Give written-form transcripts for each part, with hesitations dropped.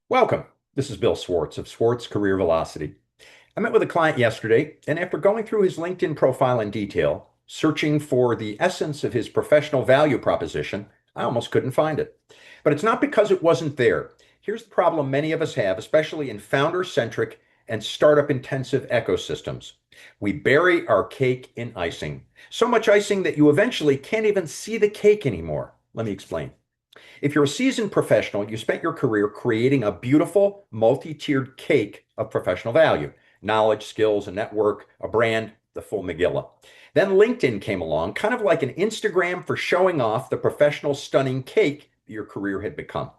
Welcome. This is Bill Swartz of Swartz Career Velocity. I met with a client yesterday, and after going through his LinkedIn profile in detail, searching for the essence of his professional value proposition, I almost couldn't find it. But it's not because it wasn't there. Here's the problem many of us have, especially in founder-centric and startup-intensive ecosystems. We bury our cake in icing. So much icing that you eventually can't even see the cake anymore. Let me explain. If you're a seasoned professional, you spent your career creating a beautiful, multi-tiered cake of professional value, knowledge, skills, a network, a brand, the full Megillah. Then LinkedIn came along, kind of like an Instagram for showing off the professional, stunning cake your career had become.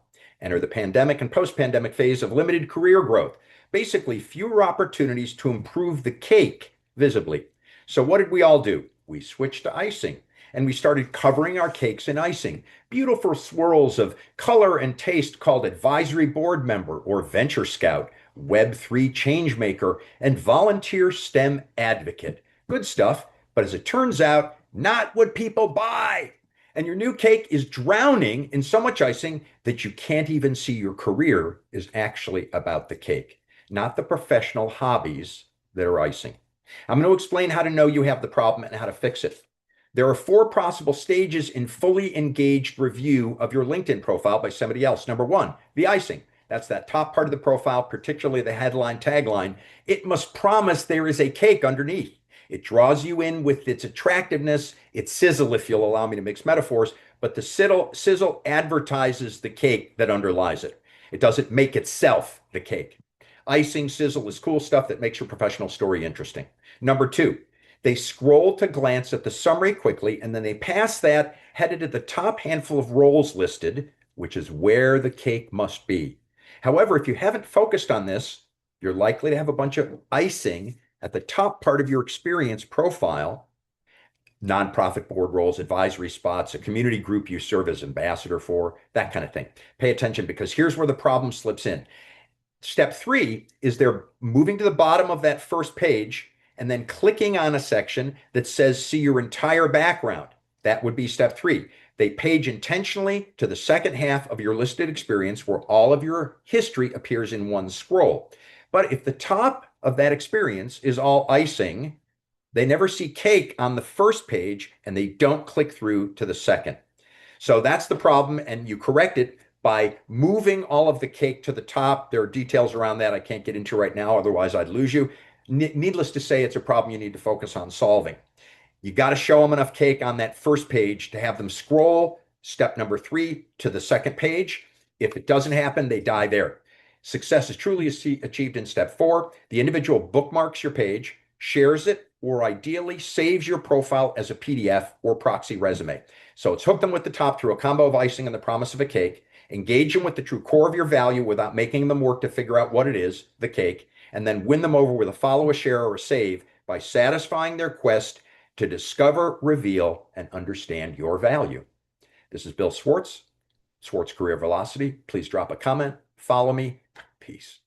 Enter the pandemic and post-pandemic phase of limited career growth, basically fewer opportunities to improve the cake visibly. So what did we all do? We switched to icing and we started covering our cakes in icing. Beautiful swirls of color and taste called advisory board member or venture scout, Web3 changemaker, and volunteer STEM advocate. Good stuff, but as it turns out, not what people buy. And your new cake is drowning in so much icing that you can't even see your career is actually about the cake, not the professional hobbies that are icing. I'm going to explain how to know you have the problem and how to fix it. There are four possible stages in fully engaged review of your LinkedIn profile by somebody else. Number one, the icing. That's that top part of the profile, particularly the headline, tagline. It must promise there is a cake underneath. It draws you in with its attractiveness, its sizzle, if you'll allow me to mix metaphors, but the sizzle advertises the cake that underlies it. It doesn't make itself the cake. Icing, sizzle is cool stuff that makes your professional story interesting. Number two, they scroll to glance at the summary quickly, and then they pass that, headed to the top handful of roles listed, which is where the cake must be. However, if you haven't focused on this, you're likely to have a bunch of icing at the top part of your experience profile, nonprofit board roles, advisory spots, a community group you serve as ambassador for, that kind of thing. Pay attention because here's where the problem slips in. Step three is they're moving to the bottom of that first page and then clicking on a section that says see your entire background. That would be step three. They page intentionally to the second half of your listed experience where all of your history appears in one scroll. But if the top of that experience is all icing, they never see cake on the first page and they don't click through to the second. So that's the problem, and you correct it by moving all of the cake to the top. There are details around that I can't get into right now, otherwise I'd lose you. Needless to say, it's a problem you need to focus on solving. You got to show them enough cake on that first page to have them scroll, step number three, to the second page. If it doesn't happen, they die there. Success is truly achieved in step four. The individual bookmarks your page, shares it, or ideally saves your profile as a PDF or proxy resume. So it's hook them with the top through a combo of icing and the promise of a cake. Engage them with the true core of your value without making them work to figure out what it is, the cake, and then win them over with a follow, a share, or a save by satisfying their quest to discover, reveal, and understand your value. This is Bill Swartz, Swartz Career Velocity. Please drop a comment, follow me. Peace.